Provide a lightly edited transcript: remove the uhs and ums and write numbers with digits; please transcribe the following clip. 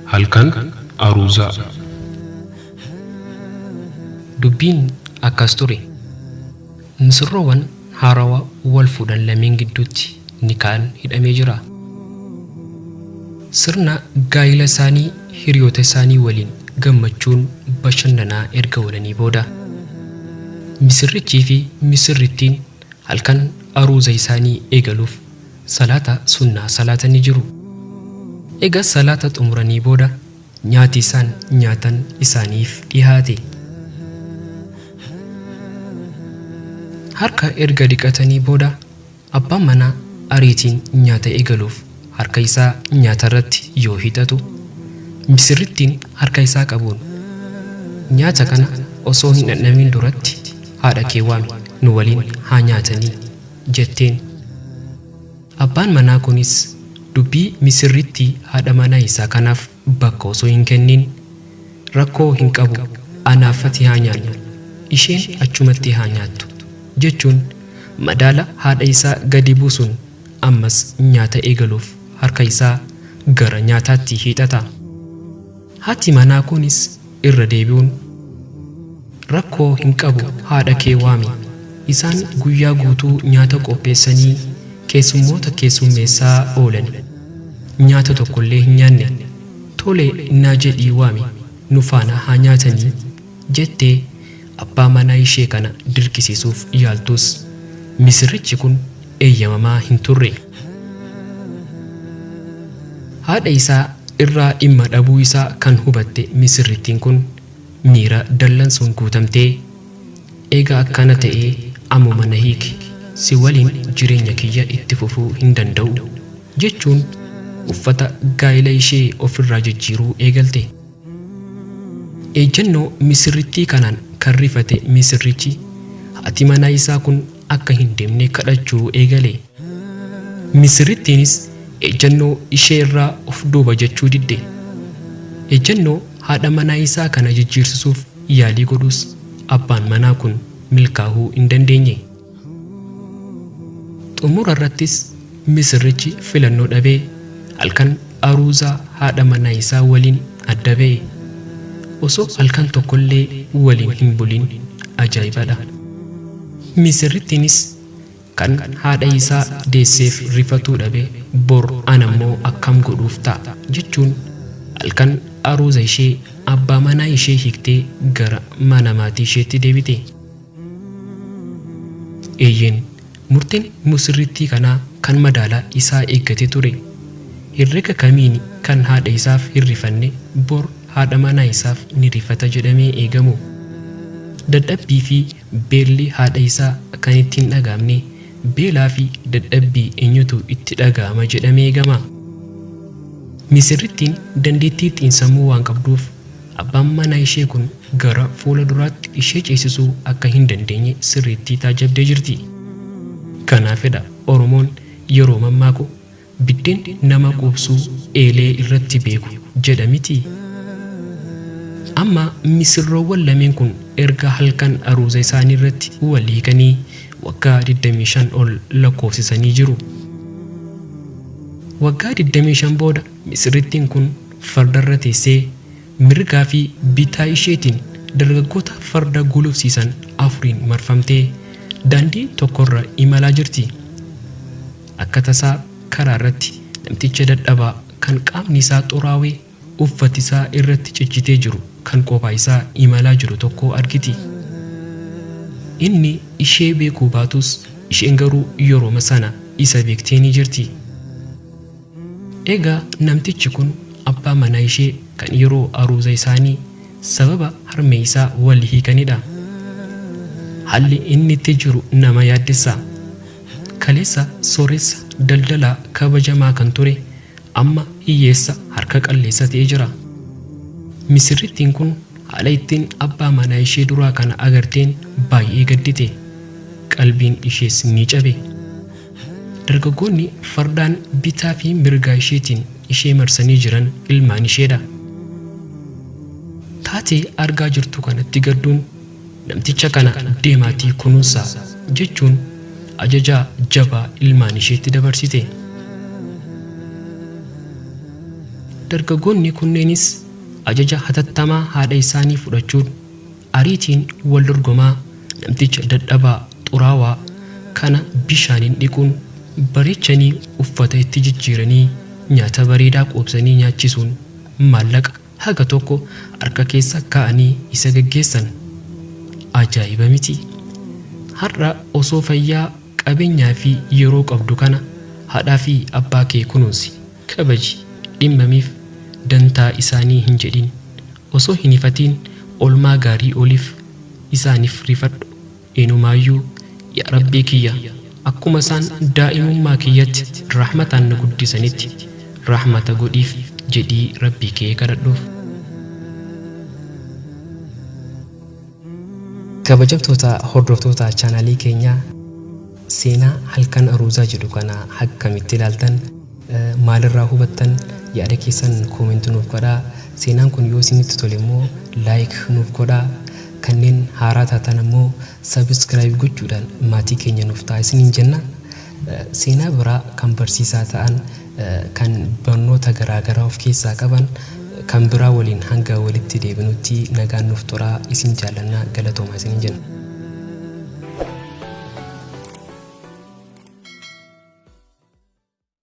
halkan aruuzaa. Dubbiin akkas ture. Misirroowwan haarawaa wal fuudhan lameen gidduutti nikaan hidhamee jira. Sirna gaa'ila isaanii hiriyoota isaanii waliin gammachuun bashannanaa erga walanii booda misirrichii fi misirrittiin halkan aruuza isaanii eegaluuf salaata sunnaa salaatanii jiru. Egaa salaata xumuranii booda nyaati isaan nyaatan isaaniif dhihaate. Harka erga dhiqatanii booda abbaan manaa ariitiin nyaata eegaluuf harka isaa nyaata irratti yoo hidhatu, misirrittiin harka isaa qabuun nyaata kana osoo hin dhandhamin duratti haadha kee waami nu waliin haa nyaatanii jetteen. Abbaan manaa kunis dubbii misirrittii haadha manaa isaa kanaaf bakka osoo hin kennin, rakkoo hin qabu anaafati haa nyaannu, isheen achumatti haa nyaattu jechuun madaala haadha isaa gadi buusuun ammas nyaata eegaluuf harka isaa gara nyaataatti hiixata. Haati manaa kunis irra deebi'uun rakkoo hin qabu haadha kee waami, isaan guyyaa guutuu nyaata qopheessanii keessummoota keessummeessaa oolan, nyaata tokkollee hin nyaanne, tole naa jedhii waami nu faana haa nyaatanii jettee abbaa manaa ishee kana dirqisiisuuf yaaltus misirrichi kun eeyyamamaa hin turre. Haadha isaa irraa dhimma dhabuu isaa kan hubatte misirrittiin kun miira dallansuun guutamtee, eega akkana ta'ee ammuma na hiiki, si waliin jireenya kiyya itti fufuu hin danda'u jechuun uffata gaa'ila ishee ofirraa jijjiiruu eegalte. Ejjennoo misirrittii kanaan kan rifate misirrichi haati manaa isaa kun akka hin deemne kadhachuu eegale. Misirrittiinis ejjennoo ishee irraa of duuba jechuu didde. Ejjennoo haadha manaa isaa kana jijjiirsisuuf yaalii godhus abbaan manaa kun milkaa'uu hin dandeenye. Xumura irrattis misirrichi filannoo dhabee halkan aruuzaa haadha manaa isaa waliin adda ba'e. Osoo halkan tokkollee waliin hin bulin ajaa'ibadha. Misirrittiinis kan haadha isaa deesseef rifatuu dhabe bor anammoo akkam godhuuf ta'a jechuun halkan aruuza ishee abbaa manaa ishee hiiktee gara mana maatii isheetti deebite. Eeyyeen murteen misirrittii kanaa kan madaalaa isaa eeggate ture. Herrega kamiini kan haadha isaaf hin rifanne bor haadha manaa isaaf ni rifata jedhamee eegamu. Dadhabbii fi beelli haadha isaa kan itti hin dhagaamne beelaa fi dadhabbii eenyutu itti dhagaama jedhamee eegama. Misirrittiin dandeettii xiinsammuu waan qabduuf abbaan manaa ishee kun gara fuula duraatti ishee ceesisuu akka hin dandeenye sirriitti taajabdee jirti. Kanaafidha Oromoon yeroo mammaaku biddeen nama quubsuu eelee irratti beeku jedha miti. Amma misirroowwan lameen kun erga halkan aruuza isaanii irratti wal hiikanii waggaa 25 ol lakkoofsisanii jiru. Waggaa 25 booda misirrittiin kun fardarra teessee mirgaa fi bitaa isheetiin dargaggoota farda gulufsiisan afuriin marfamtee daandii tokkorra imalaa jirti. Akka tasaa karaa irratti namticha dadhabaa kan qaamni isaa xuraawee uffati isaa irratti ciccitee jiru kan kophaa isaa imalaa jiru tokko argiti. Inni ishee beekuu baatus isheen garuu yeroo sana isa beektee ni jirti. Egaa namtichi kun abbaa manaa ishee kan yeroo aruuza isaanii sababa harmee isaa wal hiikanidha. Haalli inni itti jiru nama yaaddessa. Kaleessa sooressa daldalaa kabajamaa kan ture amma hiyyeessa harka qalleessa ta'ee jira. Misirrittiin kun haala ittiin abbaa manaa ishee duraa kana agarteen baay'ee gaddite. Qalbiin ishees ni cabe. Dargaggoonni fardaan bitaa fi mirgaa isheetiin ishee marsanii jiran ilmaan isheedha. Taatee argaa jirtu kanatti gadduun namticha kana deemaatii kunuunsaa jechuun ajajaa jabaa ilmaan isheetti dabarsite. dargaggoonni kunneenis ajaja hatattamaa haadha isaanii fudhachuun ariitiin wal dorgomaa namticha dadhabaa xuraawaa kana bishaaniin dhiquun bareechanii uffata itti jijjiiranii nyaata bareedaa qoobsanii nyaachisuun maallaqa haga tokko harka keessa kaa'anii isa gaggeessan. Ajaa'iba miti! Har'a osoo fayyaa qabeenyaa fi yeroo qabdu kana haadhaa fi abbaa kee kunuunsi, kabaji, dhimmamiif, dantaa isaanii hin jedhin, osoo hin ifatiin olmaa gaarii oliif isaaniif rifadhu. Inumaayyuu yaa Rabbii kiyya akkuma isaan daa'imummaa kiyyatti rahmataan na guddisanitti rahmata godhiif jedhii Rabbii kee kadhadhuuf. Kabajamtoota hordoftoota chaanaalii keenyaa, seenaa halkan aruuzaa jedhu kana akkamitti ilaaltan, maalirraa hubattan yaada keessan koomentii nuuf godhaa. Seenaan kun yoo isinitti tole immoo laayik nuuf godhaa. Kanneen haaraa taatan immoo sabiskiraayib gochuudhaan maatii keenya nuuf ta'a isiniin jenna. Seenaa biraa kan barsiisaa ta'an, kan barnoota garaagaraa of keessaa qaban, kan biraa waliin hanga walitti deebinutti nagaan nuuf turaa. Isin jaalannaa, galatoomaa isiniin jenna.